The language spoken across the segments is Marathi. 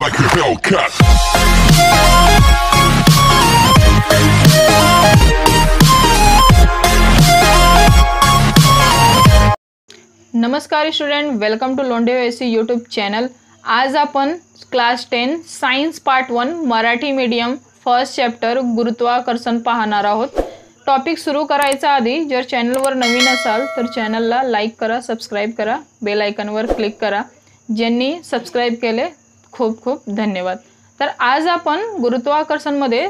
Like a Hellcat. नमस्कार student, welcome to Londhe OAC YouTube channel. आज आपण class 10 science part 1 Marathi medium first chapter गुरुत्वाकर्षण पाहणार आहोत। टॉपिक सुरू करायचा आधी जर चॅनलवर नवीन असाल तर चॅनलला लाईक करा, सबस्क्राइब करा, बेल आयकॉनवर क्लिक करा। ज्यांनी सबस्क्राइब केले खूप खूप धन्यवाद। तर आज आपण गुरुत्वाकर्षण मध्ये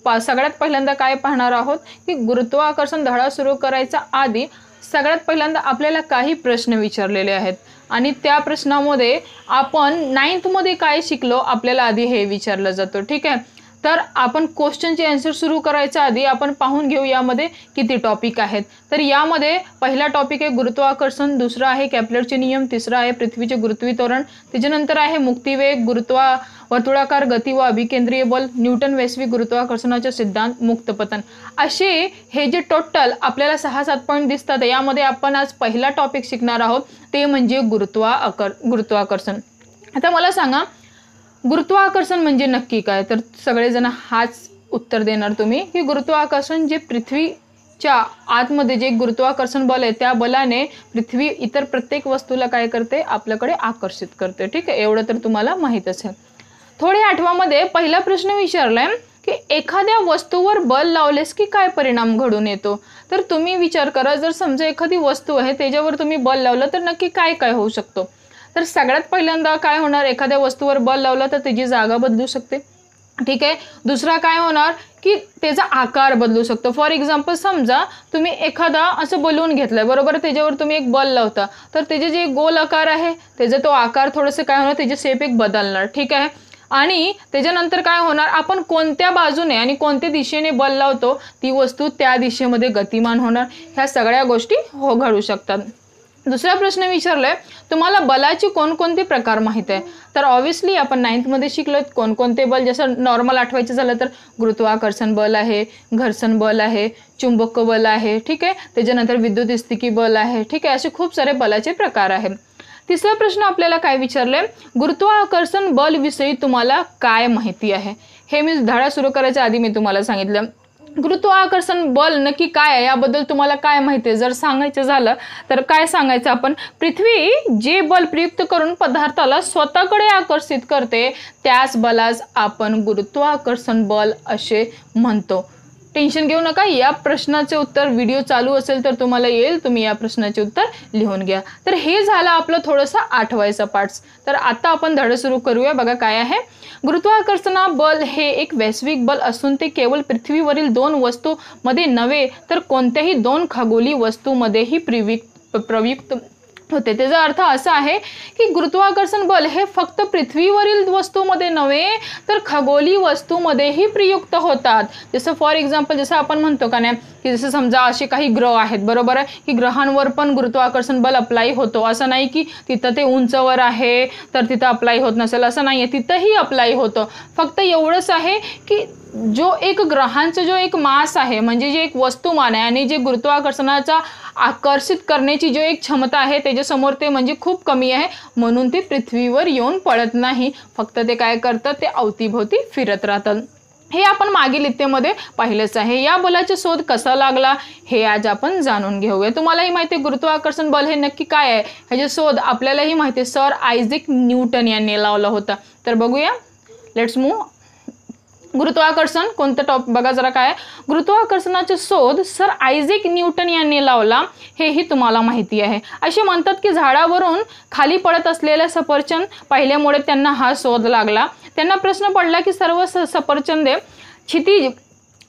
सगळ्यात पहिल्यांदा काय पाहणार आहोत की गुरुत्वाकर्षण धडा सुरू करायचा आधी सगळ्यात पहिल्यांदा आपल्याला काही प्रश्न विचारलेले आहेत आणि त्या प्रश्नामध्ये आपण 9th मध्ये काय शिकलो आपल्याला आधी हे विचारलं जातं। ठीक आहे, तर आपण क्वेश्चनचे आन्सर सुरू करायच्या आधी आपण पाहून घेऊ यामध्ये किती टॉपिक आहेत। तर यामध्ये पहिला टॉपिक आहे गुरुत्वाकर्षण, दुसरा आहे केपलरचे नियम, तिसरा आहे पृथ्वीचे गुरुत्वीकरण, त्याच्यानंतर आहे मुक्तिवेग, वर्तुळाकार गती व अभिकेंद्रीय बल, न्यूटन वैश्विक गुरुत्वाकर्षणाचे सिद्धांत, मुक्त पतन, असे हे जे टोटल आपल्याला 6-7 पॉइंट दिसतात। यामध्ये आपण आज पहिला टॉपिक शिकणार आहोत ते म्हणजे गुरुत्वाकर्षण। आता मला सांगा गुरुत्वाकर्षण म्हणजे नक्की काय? तर सगळेजण हाच उत्तर देणार तुम्ही की गुरुत्वाकर्षण जे पृथ्वीच्या आतमध्ये जे गुरुत्वाकर्षण बल आहे त्या बलाने पृथ्वी इतर प्रत्येक वस्तूला काय करते, आपल्याकडे आकर्षित करते। ठीक आहे, एवढं तर तुम्हाला माहित असेल। थोडे आठवामध्ये पहिला प्रश्न विचारलाय की एखाद्या वस्तूवर बल लावलेस की काय परिणाम घडून येतो। तर तुम्ही विचार करा, जर समजा एखादी वस्तू आहे त्याच्यावर तुम्ही बल लावलं तर नक्की काय काय होऊ शकतो। तर सगळ्यात पहिल्यांदा काय होणार, एखाद्या वस्तूवर बल लावलं तर त्याची जागा बदलू शकते। ठीक आहे, दुसरा काय होणार की त्याचा आकार बदलू शकतो। फॉर एक्झाम्पल समजा तुम्ही एखादा असं बलून घेतलाय बरोबर, त्याच्यावर तुम्ही एक बल लावता तर त्याचे जे गोल आकार आहे त्याचा तो आकार थोडंसं काय होणार, त्याचे शेप एक बदलणार। ठीक आहे, आणि त्याच्यानंतर काय होणार, आपण कोणत्या बाजूने आणि कोणत्या दिशेने बल लावतो ती वस्तू त्या दिशेमध्ये गतिमान होणार। ह्या सगळ्या गोष्टी घडू शकतात। दुसरा प्रश्न विचारलाय तुम्हाला बलाचे कोणकोणते प्रकार माहित आहे। तर ऑब्वियसली आपण 9th मध्ये शिकलो कोणकोणते बल, जसं नॉर्मल आठवायचं झालं तर गुरुत्वाकर्षण बल आहे, घर्षण बल आहे, चुंबक बल आहे। ठीक आहे, त्याच्यानंतर विद्युतस्थिती बल आहे। ठीक आहे, असे खूप सारे बलाचे प्रकार आहेत। तिसरा प्रश्न आपल्याला काय विचारले, गुरुत्वाकर्षण बल विषयी तुम्हाला काय माहिती आहे। हे मी धडा सुरू करायच्या आधी मी तुम्हाला सांगितलं गुरुत्वाकर्षण बल नक्की काय आहे याबद्दल तुम्हाला काय माहिती आहे। जर सांगायचं झालं तर काय सांगायचं आपण, पृथ्वी जे बल प्रयुक्त करून पदार्थाला स्वतःकडे आकर्षित करते त्याच बलास आपण गुरुत्वाकर्षण बल असे म्हणतो। टेन्शन घेऊ नका, या प्रश्नाचे उत्तर व्हिडिओ चालू असेल तर तुम्हाला येईल, तुम्ही या प्रश्नाचे उत्तर लिहून घ्या। तर हे झालं आपलं थोडंसं आठवायचं पार्ट्स। तर आता आपण धडा सुरू करूया। बघा काय आहे, गुरुत्वाकर्षण बल हे एक वैश्विक बल असून ते केवळ पृथ्वीवरील 2 वस्तूंमध्ये नव्हे तर कोणत्याही 2 खगोलीय वस्तूंमध्येही प्रयुक्त होते। त्याचा अर्थ असा आहे की गुरुत्वाकर्षण बल हे फक्त पृथ्वीवरील वस्तूंमध्ये नव्हे तर खगोलीय वस्तूंमध्येही प्रयुक्त होतात। जसं फॉर एक्झाम्पल जसं आपण म्हणतो का नाही की जसं समजा असे काही ग्रह आहेत बरोबर आहे, की ग्रहांवर पण गुरुत्वाकर्षण बल अप्लाय होतो। असं नाही की तिथं ते उंचवर आहे तर तिथं अप्लाय होत नसेल, असं नाही आहे, तिथंही अप्लाय होतं। फक्त एवढंच आहे की जो एक ग्रहांचा जो एक मास आहे म्हणजे जे एक वस्तुमान आहे आणि जे गुरुत्वाकर्षणाचा आकर्षित करण्याची जो एक क्षमता आहे त्याच्यासमोर ते म्हणजे खूप कमी आहे, म्हणून ते पृथ्वीवर येऊन पडत नाही, फक्त ते काय करतात, ते अवतीभोवती फिरत राहतात। हे आपण मागील इत्येमध्ये पाहिलेच आहे। या बलाचा शोध कसा लागला हे आज आपण जाणून घेऊया। तुम्हालाही माहिती आहे गुरुत्वाकर्षण बल हे नक्की काय आहे, ह्याचा शोध आपल्यालाही माहिती आहे, सर आयझॅक न्यूटन यांनी लावला होता। तर बघूया, लेट्स मूव्ह। गुरुत्वाकर्षण कोणतं टॉपिक बघा जरा काय, गुरुत्वाकर्षणाचा शोध सर आयझॅक न्यूटन यांनी लावला हेही तुम्हाला माहिती आहे। असे म्हणतात की झाडावरून खाली पडत असलेल्या सफरचंद पाहिल्यामुळे त्यांना हा शोध लागला। त्यांना प्रश्न पडला की सर्व सफरचंदे क्षितिज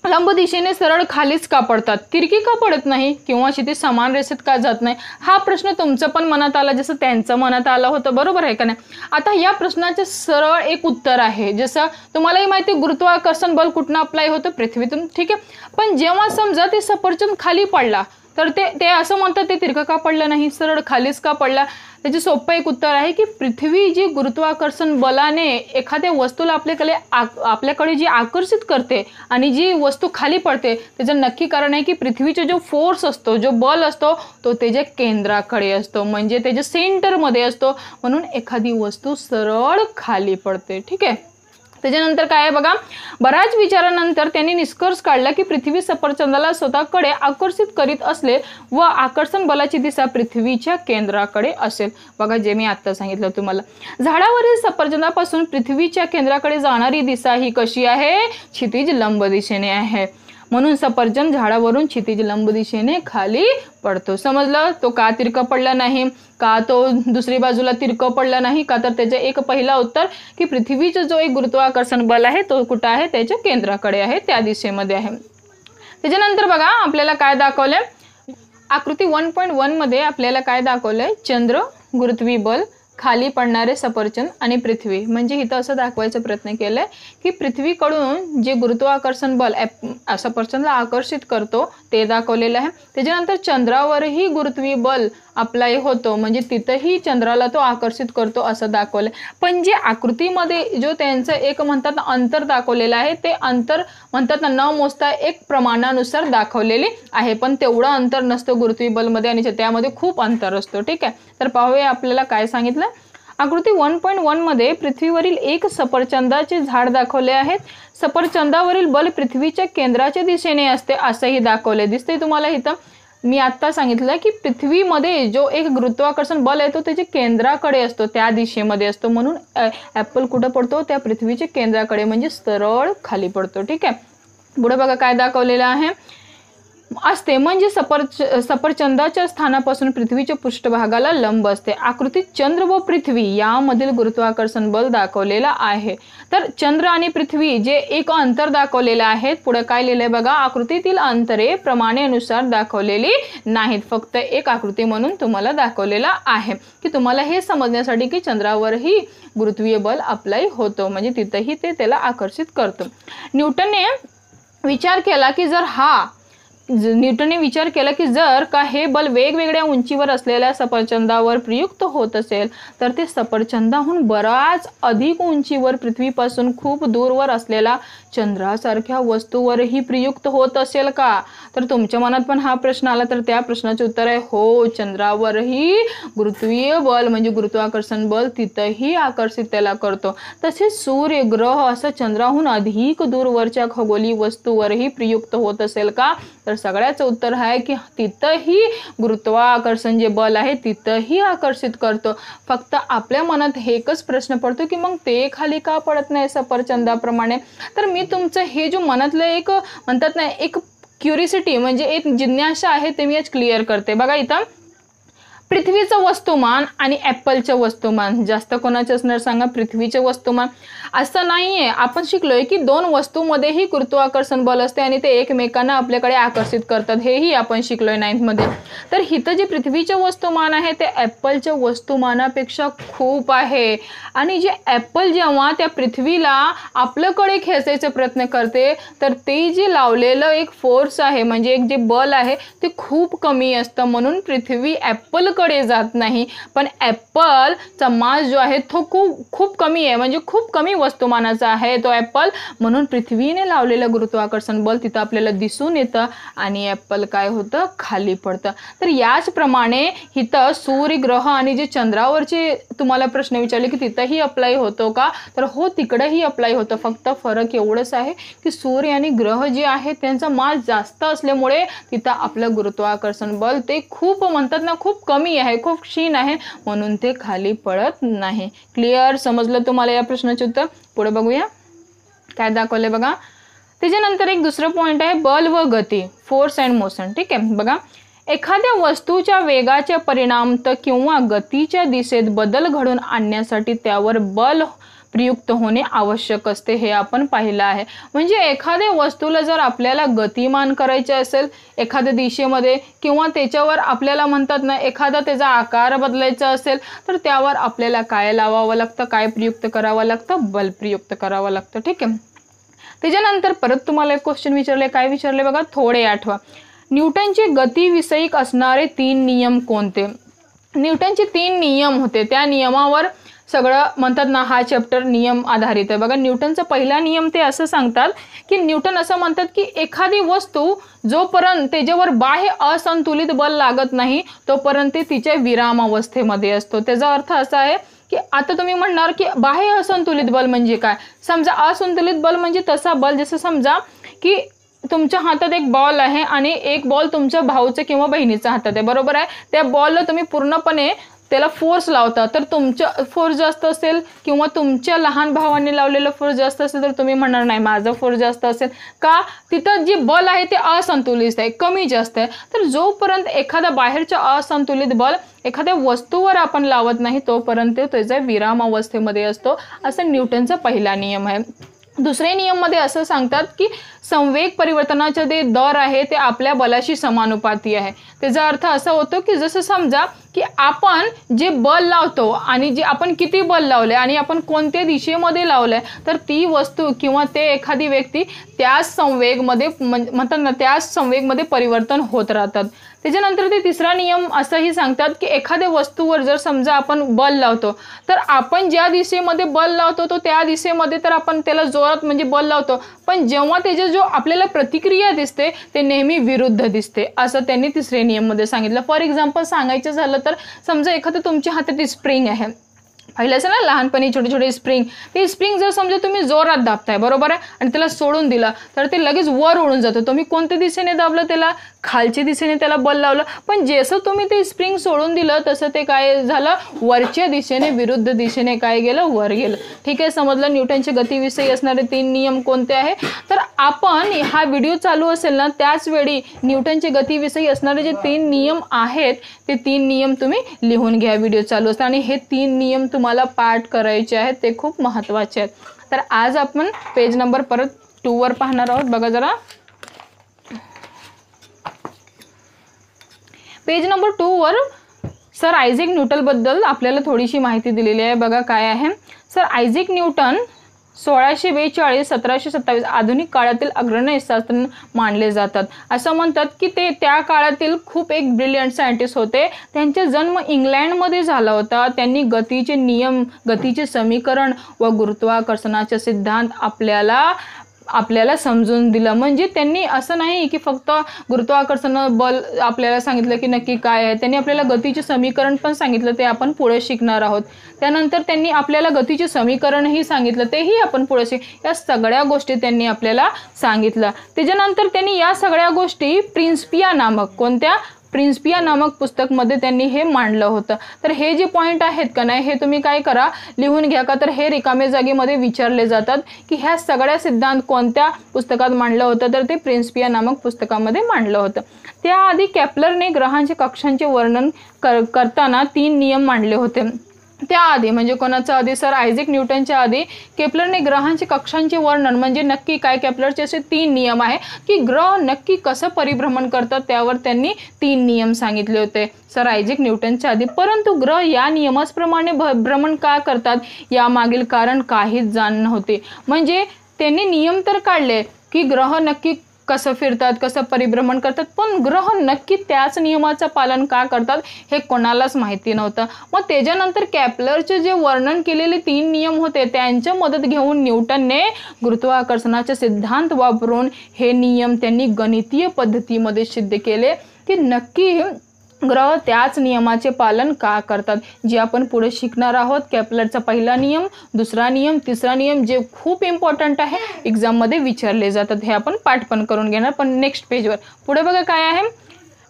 लंब दिशेने सरळ खालीच का पडतात, तिरकी का पडत नाही किंवा क्षितिज समान रेषेत का जात नाही। हा प्रश्न तुमचं पण मनात आला जसं त्यांचं मनात आलं होतं, बरोबर आहे का नाही। आता या प्रश्नाचे सरळ एक उत्तर आहे, जसं तुम्हालाही माहिती गुरुत्वाकर्षण बल कुठनं अप्लाय होतं, पृथ्वीतून। ठीक आहे, पण जेव्हा समजा ते सफरचंद खाली पडला तर ते असं म्हणतात ते तिरकं का पडलं नाही, सरळ खालीच का पडला? त्याचे सोपं एक उत्तर आहे की पृथ्वी जी गुरुत्वाकर्षण बलाने एखाद्या वस्तूला आपल्याकडे जी आकर्षित करते आणि जी वस्तू खाली पडते त्याचं नक्की कारण आहे की पृथ्वीचा जो फोर्स असतो, जो बल असतो तो त्याच्या केंद्राकडे असतो, म्हणजे त्याच्या सेंटरमध्ये असतो, म्हणून एखादी वस्तू सरळ खाली पडते. ठीक आहे. त्याच्यानंतर काय आहे बघा, बऱ्याच विचारानंतर त्यांनी निष्कर्ष काढला की पृथ्वी सफरचंदाला स्वतःकडे आकर्षित करीत असले व आकर्षण बलाची दिशा पृथ्वीच्या केंद्राकडे असेल. बघा जे मी आता सांगितलं तुम्हाला, झाडावरील सफरचंदापासून पृथ्वीच्या केंद्राकडे जाणारी दिशा ही कशी आहे? क्षितिज लंब दिशेने आहे, म्हणून सफरचंद झाडावरून क्षितिज लंब दिशेने खाली पडतो. समजलं? तो का तिरका पडला नाही, का तो दुसरी बाजूला तिरकं पडला नाही का? तर त्याचे एक पहिला उत्तर की पृथ्वीचं जो एक गुरुत्वाकर्षण बल आहे तो कुठं आहे? त्याच्या केंद्राकडे आहे, त्या दिशेमध्ये आहे. त्याच्यानंतर बघा आपल्याला काय दाखवलंय, आकृती 1.1 मध्ये आपल्याला काय दाखवलंय, चंद्र, गुरुत्वीय बल, खाली पडणारे सफरचंद आणि पृथ्वी. म्हणजे इथं असं दाखवायचा प्रयत्न केलाय की पृथ्वीकडून जे गुरुत्वाकर्षण बल सफरचंदला आकर्षित करतो ते दाखवलेलं आहे. त्याच्यानंतर चंद्रावरही गुरुत्वीय बल अप्लाय होतो, म्हणजे तिथंही चंद्राला तो आकर्षित करतो असं दाखवलंय. पण जे आकृतीमध्ये जो त्यांचं एक म्हणतात अंतर दाखवलेलं आहे ते अंतर म्हणतात न मोजता एक प्रमाणानुसार दाखवलेले आहे, पण तेवढं अंतर नसतं गुरुत्वीय बलमध्ये आणि त्यामध्ये खूप अंतर असतो. ठीक आहे. तर पाहूया आपल्याला काय सांगितलं. आकृती 1.1 मध्ये पृथ्वीवरील एक सफरचंदाचे झाड दाखवले आहेत. सफरचंदावरील बल पृथ्वीच्या केंद्राच्या दिशेने असते असंही दाखवले. दिसते तुम्हाला इथं? मी आता सांगितलं की पृथ्वीमध्ये जो एक गुरुत्वाकर्षण बल आहे तो त्याच्या केंद्राकडे असतो, त्या दिशेमध्ये असतो, म्हणून ॲपल कुठं पडतो? त्या पृथ्वीच्या केंद्राकडे, म्हणजे सरळ खाली पडतो. ठीक आहे. पुढे बघा काय दाखवलेलं आहे असते, म्हणजे सफरचंदाच्या स्थानापासून पृथ्वीच्या पृष्ठभागाला लंब असते. आकृतीत चंद्र व पृथ्वी यामधील गुरुत्वाकर्षण बल दाखवलेला आहे. तर चंद्र आणि पृथ्वी जे एक अंतर दाखवलेलं आहे, पुढे काय लिहिलंय बघा, आकृतीतील अंतरे प्रमाणानुसार दाखवलेली नाहीत, फक्त एक आकृती म्हणून तुम्हाला दाखवलेला आहे की तुम्हाला हे समजण्यासाठी की चंद्रावरही गुरुत्वीय बल अप्लाय होतो, म्हणजे तिथंही ते त्याला आकर्षित करतो. न्यूटनने विचार केला की जर का हे बल वेगवेगळ्या उंचीवर असलेल्या सफरचंदावर प्रयुक्त होत असेल तर ते सफरचंदाहून बराच अधिक उंचीवर पृथ्वीपासून खूप दूरवर असलेला चंद्रासारख्या वस्तूवरही प्रयुक्त होत असेल का? तर तुमच्या मनात पण हा प्रश्न आला तर त्या प्रश्नाचे उत्तर आहे हो, चंद्रावरही गुरुत्वीय बल म्हणजे गुरुत्वाकर्षण बल तिथंही आकर्षित त्याला करतो. तसेच सूर्य, ग्रह असं चंद्राहून अधिक दूरवरच्या खगोली वस्तूवरही प्रयुक्त होत असेल का? तर सगळ्याचं उत्तर आहे की तिथंही गुरुत्वाकर्षण जे बल आहे तिथंही आकर्षित करतो. फक्त आपल्या मनात एकच प्रश्न पडतो की मग ते खाली का पडत नाही सफरचंदाप्रमाणे? तर मी तुमचं हे जो मनातलं एक म्हणतात ना एक क्युरिसिटी म्हणजे एक जिज्ञासा आहे ते मी आज क्लिअर करते. बघा इथं पृथ्वीचं वस्तुमान आणि ॲपलचं वस्तुमान जास्त कोणाचं असणार सांगा? पृथ्वीचं वस्तुमान. असं नाहीये, आपण शिकलोय की दोन वस्तूमध्येही गुरुत्वाकर्षण बल असते आणि ते एकमेकांना आपल्याकडे आकर्षित करतात, हेही आपण शिकलोय 9th मध्ये. तर इथं जे पृथ्वीचं वस्तुमान आहे ते ॲपलच्या वस्तुमानापेक्षा खूप आहे, आणि जे ॲपल जेव्हा त्या पृथ्वीला आपल्याकडे खेचायचा प्रयत्न करते तर ते जे लावलेलं एक फोर्स आहे म्हणजे एक जे बल आहे ते खूप कमी असतं, म्हणून पृथ्वी ॲपलकडे जात नाही. पण ॲपलचा मास जो आहे तो खूप कमी आहे, म्हणजे खूप कमी वस्तुमानाचा आहे तो ॲपल, म्हणून पृथ्वीने लावलेलं गुरुत्वाकर्षण बल तिथं आपल्याला दिसून येतं आणि ॲपल काय होतं? खाली पडतं. तर याचप्रमाणे इथं सूर्य, ग्रह आणि जे चंद्रावरचे तुम्हाला प्रश्न विचारले की तिथंही अप्लाय होतो का? तर हो, तिकडंही अप्लाय होतं. फक्त फरक एवढंच आहे की सूर्य आणि ग्रह जे आहेत त्यांचा मास जास्त असल्यामुळे तिथं आपलं गुरुत्वाकर्षण बल ते खूप म्हणतात ना खूप कमी आहे, खूप क्षीण आहे, म्हणून ते खाली पडत नाही. क्लिअर? समजलं तुम्हाला या प्रश्नाचे उत्तर? पुढे बघूया काय दाखवले बघा. त्याच्यानंतर एक दुसरं पॉइंट आहे बल व गती, फोर्स अँड मोशन. ठीक आहे. बघा, एखाद्या वस्तूच्या वेगाच्या परिणामात किंवा गतीच्या दिशेत बदल घडून आणण्यासाठी त्यावर बल प्रयुक्त होणे आवश्यक असते, हे आपण पाहिलं आहे. म्हणजे एखाद्या वस्तूला जर आपल्याला गतिमान करायचे असेल एखाद्या दिशेमध्ये किंवा त्याच्यावर आपल्याला म्हणतात ना एखादा त्याचा आकार बदलायचा असेल तर त्यावर आपल्याला काय लावावं लागतं? काय प्रयुक्त करावं लागतं? बल प्रयुक्त करावं लागतं. ठीक आहे. त्याच्यानंतर परत तुम्हाला एक क्वेश्चन विचारले, काय विचारले बघा, थोडे आठवा. न्यूटनचे गतीविषयक असणारे 3 नियम कोणते? न्यूटनचे 3 नियम होते, त्या नियमावर सगळं म्हणतात ना हा चॅप्टर नियम आधारित आहे। बघा न्यूटनचा पहिला नियम ते असं सांगतात की न्यूटन असं म्हणतात की एखादी वस्तू जोपर्यंत त्याच्यावर बाह्य असंतुलित बल लागत नाही तोपर्यंत तिच्या विरामावस्थेमध्ये असतो। त्याचा अर्थ असा आहे की आता तुम्ही म्हणणार की बाह्य असंतुलित बल म्हणजे काय? समजा असंतुलित बल म्हणजे तसा बल जसं समजा की तुमच्या हातात एक बॉल आहे आणि एक बॉल तुमच्या भाऊच्या किंवा बहिणीच्या हातात आहे, बरोबर आहे। त्या बॉलला तुम्ही पूर्णपणे त्याला फोर्स लावता तर तुमचा फोर्स जास्त असेल किंवा तुमच्या लहान भावाने लावलेला फोर्स जास्त असेल तर तुम्ही म्हणणार नाही माझा फोर्स जास्त असेल का? तिथं जे बल आहे ते असंतुलित आहे, कमी जास्त आहे। तर जोपर्यंत एखादा बाहेरचा असंतुलित बल एखाद्या वस्तूवर आपण लावत नाही तोपर्यंत त्याच्या विरामावस्थेमध्ये असतो, असं न्यूटनचा पहिला नियम आहे। दुसरे नियम मध्ये असं सांगतात की संवेग परिवर्तनाचे जे दर आहे ते आपल्या बलाशी समानुपाती आहे। त्याचा अर्थ असा होतो की जसं समजा की आपण जे बल लावतो आणि जे आपण किती बल लावले आणि आपण कोणत्या दिशेमध्ये लावले तर ती वस्तू किंवा ते एखादी व्यक्ती त्याच संवेगमध्ये म्हणतात ना त्याच संवेगमध्ये परिवर्तन होत राहतात। त्याच्यानंतर ते तिसरा नियम असंही सांगतात की एखाद्या वस्तूवर जर समजा आपण बल लावतो तर आपण ज्या दिशेमध्ये बल लावतो तो त्या दिशेमध्ये तर आपण त्याला जोरात म्हणजे बल लावतो, पण जेव्हा त्याची जो आपल्याला प्रतिक्रिया दिसते ते नेहमी विरुद्ध दिसते, असं त्यांनी तिसरे नियम मध्ये सांगितलं। फॉर एक्झाम्पल सांगायचं झालं तर समजा एखादं तुमच्या हातात स्प्रिंग आहे, पाहिलं असेल ना लहानपणी छोटे छोटे स्प्रिंग, ते स्प्रिंग जर समजा तुम्ही जोरात दाबताय बरोबर आहे आणि त्याला सोडून दिला तर ते लगेच वर उडून जातं। तुम्ही कोणत्या दिशेने दाबलं त्याला? खालच्या दिशेने त्याला बल लावलं, पण जसं तुम्ही ते स्प्रिंग सोडून दिलं तसं ते काय झालं? वरच्या दिशेने विरुद्ध दिशेने काय गेलं? वर गेलं। ठीक आहे, समजलं न्यूटनच्या गतीविषयी असणारे 3 नियम कोणते आहे? तर आपण हा व्हिडिओ चालू असेल ना त्याच वेळी न्यूटनच्या गतीविषयी असणारे जे 3 नियम आहेत ते 3 नियम तुम्ही लिहून घ्या व्हिडिओ चालू असताना, आणि हे 3 नियम तुम्हाला पाठ करायचे आहेत, ते खूप महत्त्वाचे आहेत। तर आज आपण पेज नंबर परत 2 वर पाहणार आहोत। बघा जरा पेज नंबर 2 वर सर आयझॅक न्यूटन बद्दल आपल्याला थोडीशी माहिती दिलेली आहे। बघा काय आहे? सर आयझॅक न्यूटन 1642-1727 आधुनिक काळातील अग्रणी शास्त्रज्ञ मानले जातात। असं म्हणतात की ते त्या काळातील खूप एक ब्रिलियंट सायंटिस्ट होते। त्यांचा जन्म इंग्लंडमध्ये झाला होता। त्यांनी गतीचे नियम, गतीचे समीकरण व गुरुत्वाकर्षणाचे सिद्धांत आपल्याला समजून दिलं। म्हणजे त्यांनी असं नाही की फक्त गुरुत्वाकर्षण बल आपल्याला सांगितलं की नक्की काय आहे, त्यांनी आपल्याला गतीचे समीकरण पण सांगितलं, ते आपण पुढे शिकणार आहोत। त्यानंतर त्यांनी आपल्याला गतीचे समीकरणही सांगितलं, तेही आपण पुढे या सगळ्या गोष्टी त्यांनी आपल्याला सांगितलं। त्याच्यानंतर त्यांनी या सगळ्या गोष्टी प्रिन्सिपिया नामक कोणत्या प्रिन्सिपिया नामक पुस्तकमध्ये त्यांनी हे मांडलं होतं। तर हे जे पॉइंट आहेत का नाही हे तुम्ही काय करा लिहून घ्या का, तर हे रिकामे जागेमध्ये विचारले जातात की ह्या सगळ्या सिद्धांत कोणत्या पुस्तकात मांडलं होतं, तर ते प्रिन्सिपिया नामक पुस्तकामध्ये मांडलं होतं। त्याआधी केप्लरने ग्रहांच्या कक्षांचे वर्णन करताना 3 नियम मांडले होते। त्याआधी म्हणजे कोणाच्या आधी? सर आयझॅक न्यूटनच्या आधी केप्लरने ग्रहांचे कक्षांचे वर्णन म्हणजे नक्की काय, केप्लरचे असे 3 नियम आहे की ग्रह नक्की कसं परिभ्रमण करतात त्यावर त्यांनी 3 नियम सांगितले होते सर आयझॅक न्यूटनच्या आधी। परंतु ग्रह या नियमाप्रमाणे भ्रमण का करतात यामागील कारण काहीच जाण नव्हते। म्हणजे त्यांनी नियम तर काढले की ग्रह नक्की कसं फिरतात, कसं परिभ्रमण करतात, पण ग्रह नक्की त्याच नियमाचं पालन का करतात हे कोणालाच माहिती नव्हतं। मग त्याच्यानंतर केप्लरचे जे वर्णन केलेले 3 नियम होते त्यांची मदत घेऊन न्यूटनने गुरुत्वाकर्षणाचे सिद्धांत वापरून हे नियम त्यांनी गणितीय पद्धतीमध्ये सिद्ध केले की नक्की ग्रह त्याच नियमाचे पालन का करतात, जे आपण पुढे शिकणार आहोत। केप्लरचा पहिला नियम, दुसरा नियम, तिसरा नियम जे खूप इम्पॉर्टंट आहे, एक्झाममध्ये विचारले जातात, हे आपण पाठ पण करून घेणार। पण नेक्स्ट पेजवर पुढे बघा काय आहे?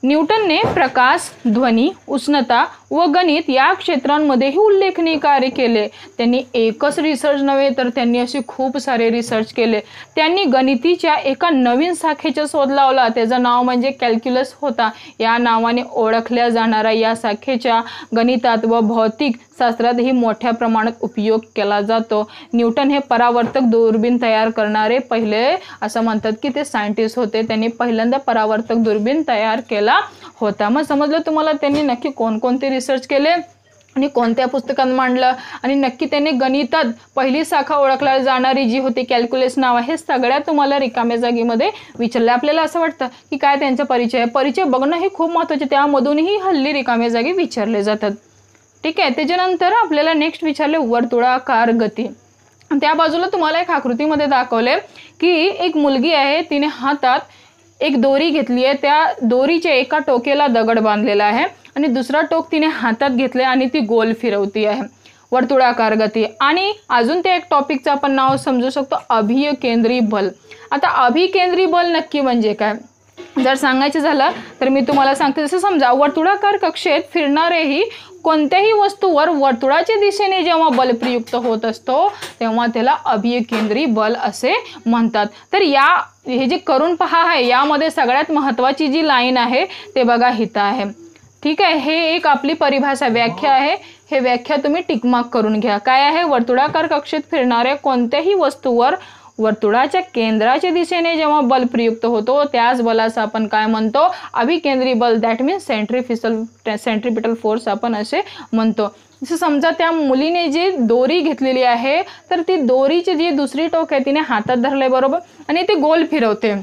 न्यूटनने प्रकाश, ध्वनी, उष्णता व गणित या क्षेत्रांमध्येही उल्लेखनीय कार्य केले। त्यांनी एकच रिसर्च नव्हे तर त्यांनी असे खूप सारे रिसर्च केले। त्यांनी गणितीच्या एका नवीन शाखेचा शोध लावला, त्याचं नाव म्हणजे कॅल्क्युलस होता। या नावाने ओळखल्या जाणाऱ्या या शाखेचा गणितात व भौतिक शास्त्रातही मोठ्या प्रमाणात उपयोग केला जातो। न्यूटन हे परावर्तक दुर्बीण तयार करणारे पहिले असं म्हणतात की ते सायंटिस्ट होते। त्यांनी पहिल्यांदा परावर्तक दुर्बीण तयार केला होता। मग समजलं तुम्हाला त्यांनी नक्की कोणकोणते रिसर्च केले? आणि कोणत्या पुस्तकात मांडलं आणि नक्की त्याने गणितात पहिली शाखा ओळखल्या जाणारी जी होती कॅल्क्युलस नाव आहे, सगळ्यात तुम्हाला रिकाम्या जागेमध्ये विचारलं. आपल्याला असं वाटतं की काय त्यांचा परिचय बघणं हे खूप महत्त्वाचे, त्यामधूनही हल्ली रिकाम्या जागी विचारले जातात. ठीक आहे. त्याच्यानंतर आपल्याला नेक्स्ट विचारले वर्तुळाकार गती. त्या बाजूला तुम्हाला एक आकृतीमध्ये दाखवले की एक मुलगी आहे, तिने हातात एक दोरी घेतली आहे, त्या दोरीच्या एका टोकेला दगड बांधलेला आहे आणि दुसरा टोक तिने हातात घेतले आणि ती गोल फिरवती आहे. वर्तुळाकार गती. आणि अजून ते एक टॉपिकचं आपण नाव समजू शकतो अभिकेंद्री बल. आता अभिकेंद्री बल नक्की म्हणजे काय जर सांगायचं झालं तर मी तुम्हाला सांगते. जसं समजा वर्तुळाकार कक्षेत फिरणारेही कोणत्याही वस्तूवर वर्तुळाच्या दिशेने जेव्हा बल प्रयुक्त होत असतो तेव्हा त्याला अभिकेंद्री बल असे म्हणतात. तर हे जे करून पहा आहे, यामध्ये सगळ्यात महत्त्वाची जी लाईन आहे ते बघा हिता आहे. ठीक आहे. हे एक आपली परिभाषा व्याख्या आहे. हे व्याख्या तुम्ही टिकमार्क करून घ्या. काय आहे? वर्तुळाकार कक्षेत फिरणाऱ्या कोणत्याही वस्तूवर वर्तुळाच्या केंद्राच्या दिशेने जेव्हा बल प्रयुक्त होतो त्याच बलाचा आपण काय म्हणतो? अभिकेंद्री बल. दॅट मीन्स सेंट्रिपिटल फोर्स आपण असे म्हणतो. जसं समजा त्या मुलीने जी दोरी घेतलेली आहे तर ती दोरीची जी दुसरी टोक आहे तिने हातात धरले बरोबर आणि ती गोल फिरवते.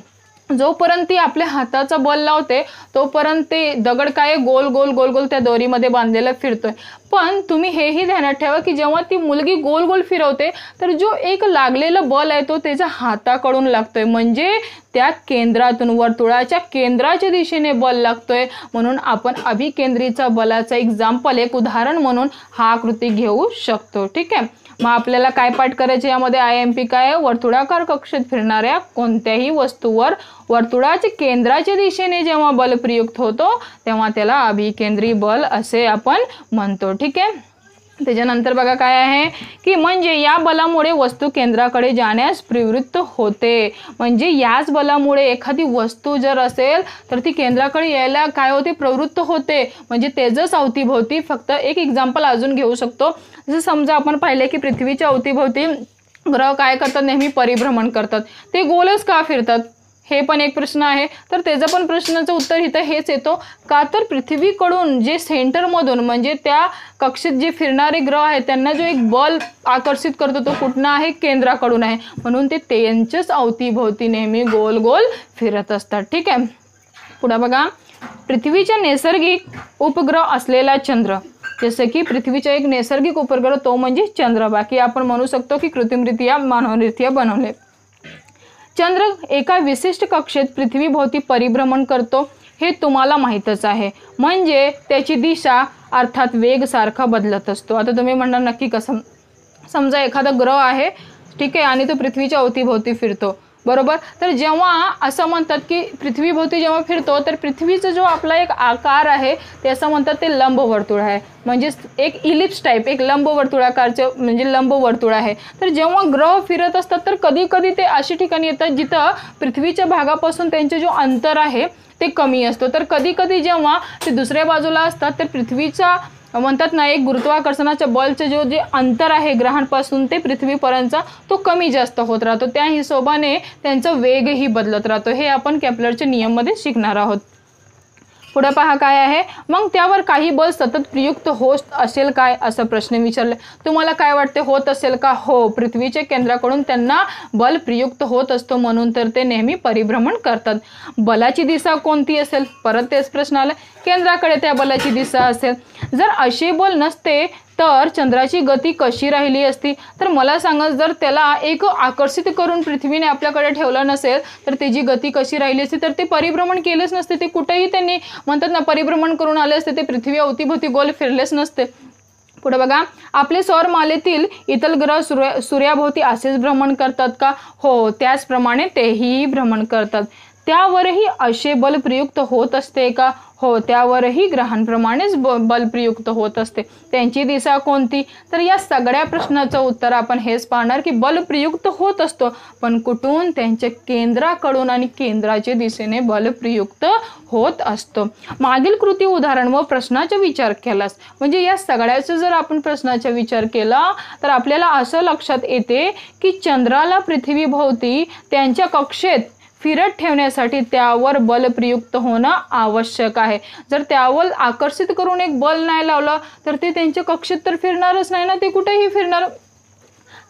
जोपर्यंत ती आपल्या हाताचा बल लावते तोपर्यंत ते दगड काय गोल गोल गोल गोल त्या दोरीमध्ये बांधलेला फिरतोय. पण तुम्ही हेही ध्यानात ठेवा की जेव्हा ती मुलगी गोल गोल फिरवते तर जो एक लागलेलं बल आहे तो त्याच्या हाताकडून लागतोय, म्हणजे त्या केंद्रातून वर्तुळाच्या केंद्राच्या दिशेने बल लागतोय. म्हणून आपण अभिकेंद्रीचा बलाचा एक्झाम्पल एक उदाहरण म्हणून हा आकृती घेऊ शकतो. ठीक आहे. मग आपल्याला काय पाठ करायचे यामध्ये? IMP काय? वर्तुळाकार कक्षेत फिरणाऱ्या कोणत्याही वस्तूवर वर्तुळाच्या केंद्राच्या दिशेने जेव्हा बल प्रयुक्त होतो तेव्हा त्याला अभिकेंद्री बल असे आपण म्हणतो. ठीक आहे. त्याच्यानंतर बघा काय आहे की म्हणजे या बलामुळे वस्तू केंद्राकडे जाण्यास प्रवृत्त होते. म्हणजे याच बलामुळे एखादी वस्तू जर असेल तर ती केंद्राकडे यायला काय होते? प्रवृत्त होते. म्हणजे त्याचंच अवतीभोवती फक्त एक एक्झाम्पल अजून घेऊ शकतो. जसं समजा आपण पाहिले की पृथ्वीच्या अवतीभोवती ग्रह काय करतात? नेहमी परिभ्रमण करतात. ते गोलच का फिरतात? हे पण एक प्रश्न आहे. तर त्याचं पण प्रश्नाचं उत्तर इथं हेच येतो का तर पृथ्वीकडून जे सेंटरमधून म्हणजे त्या कक्षेत जे फिरणारे ग्रह आहेत त्यांना जो एक बल आकर्षित करतो तो कुठनं आहे? केंद्राकडून आहे. म्हणून ते त्यांच्याच अवतीभोवती नेहमी गोल गोल फिरत असतात. ठीक आहे. पुढे बघा. पृथ्वीच्या नैसर्गिक उपग्रह असलेला चंद्र. जसं की पृथ्वीचा एक नैसर्गिक उपग्रह तो म्हणजे चंद्र. बाकी आपण म्हणू शकतो की कृत्रिमरित्या मानवरित्या बनवले. चंद्र एका विशिष्ट कक्षेत पृथ्वीभोवती परिभ्रमण करतो हे तुम्हाला माहीतच आहे. म्हणजे त्याची दिशा अर्थात वेग सारखा बदलत असतो. आता तुम्ही म्हणणार नक्की कसं? समजा एखादा ग्रह आहे, ठीक आहे, आणि तो पृथ्वीच्या अवतीभोवती फिरतो बरोबर. तर जेव्हा असं म्हणतात की पृथ्वीभोवती जेव्हा फिरतो तर पृथ्वीचा जो आपला एक आकार आहे ते असं म्हणतात ते लंबवर्तुळ आहे. म्हणजे एक इलिप्स टाईप एक लंबवर्तुळाकारचं म्हणजे लंबवर्तुळ आहे. तर जेव्हा ग्रह फिरत असतात तर कधी कधी ते अशी ठिकाणी येतात जिथं पृथ्वीच्या भागापासून त्यांचे जो अंतर आहे ते कमी असतो. तर कधी कधी जेव्हा ते दुसऱ्या बाजूला असतात तर पृथ्वीचा म्हणतात ना एक गुरुत्वाकर्षणाच्या बलचं जे अंतर आहे ग्रहांपासून ते पृथ्वीपर्यंतचा तो कमी जास्त होत राहतो. त्या हिशोबाने त्यांचा वेगही बदलत राहतो. हे आपण केपलरच्या नियममध्ये शिकणार आहोत. पुढे पहा काय आहे. मग त्यावर काही बल सतत प्रयुक्त होत असेल काय असं प्रश्न विचारले. तुम्हाला काय वाटते? होत असेल का? हो, पृथ्वीच्या केंद्राकडून त्यांना बल प्रयुक्त होत असतो म्हणून तर ते नेहमी परिभ्रमण करतात. बलाची दिशा कोणती असेल? परत तेच प्रश्न आला. केंद्राकडे त्या बलाची दिशा असेल. जर असे बल नसते तर चंद्राची गती कशी राहिली असती? तर मला सांगा, जर त्याला एक आकर्षित करून पृथ्वीने आपल्याकडे ठेवलं नसेल तर त्याची गती कशी राहिली असती? तर ते परिभ्रमण केलेच नसते. ते कुठेही त्यांनी म्हणतात ना परिभ्रमण करून आले असते. ते पृथ्वी अवतीभोवती गोल फिरलेच नसते. पुढे बघा. आपले सौरमालेतील इतर ग्रह सूर्याभोवती असेच भ्रमण करतात का? हो, त्याचप्रमाणे तेही भ्रमण करतात. त्यावरही असे बल प्रयुक्त होत असते का? हो, त्यावरही ग्रहांप्रमाणेच बल प्रयुक्त होत असते. त्यांची दिशा कोणती? तर या सगळ्या प्रश्नाचं उत्तर आपण हेच पाहणार की बल प्रयुक्त होत असतो, पण कुठून? त्यांच्या केंद्राकडून आणि केंद्राच्या दिशेने बल प्रयुक्त होत असतो. मागील कृती उदाहरण व प्रश्नाचा विचार केलास म्हणजे या सगळ्याचा जर आपण प्रश्नाचा विचार केला तर आपल्याला असं लक्षात येते की चंद्राला पृथ्वीभोवती त्यांच्या कक्षेत फिरत ठेवण्यासाठी त्यावर बल प्रयुक्त होणं आवश्यक आहे। जर त्यावर आकर्षित करून एक बल नाही लावलं तर ते त्यांच्या कक्षेत तर फिरणारच नाही ना, ते कुठेही फिरणार।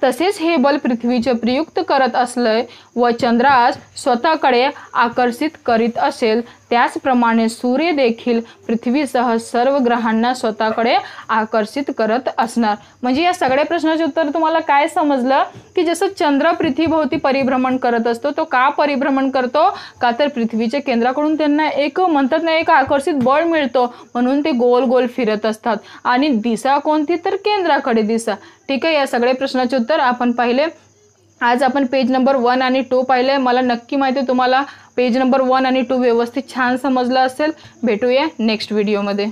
तसेच हे बल पृथ्वीचे प्रयुक्त करत असले व चंद्रास स्वतःकडे आकर्षित करीत असेल, त्याचप्रमाणे सूर्य देखील पृथ्वीसह सर्व ग्रहांना स्वतःकडे आकर्षित करत असणार। म्हणजे या सगळ्या प्रश्नाचे उत्तर तुम्हाला काय समजलं की जसं चंद्र पृथ्वीभोवती परिभ्रमण करत असतो, तो का परिभ्रमण करतो, का तर पृथ्वीच्या केंद्राकडून त्यांना एक म्हणतात ना एक आकर्षित बळ मिळतो, म्हणून ते गोल गोल फिरत असतात। आणि दिशा कोणती, तर केंद्राकडे दिशा। ठीक आहे, या सगळ्या प्रश्नाचे उत्तर आपण पाहिले। आज आपण पेज नंबर 1 आणि 2 पाहिले। मला नक्की माहिती आहे तुम्हाला पेज नंबर 1 आणि 2 व्यवस्थित छान समजलं असेल। भेटूया नेक्स्ट व्हिडिओमध्ये।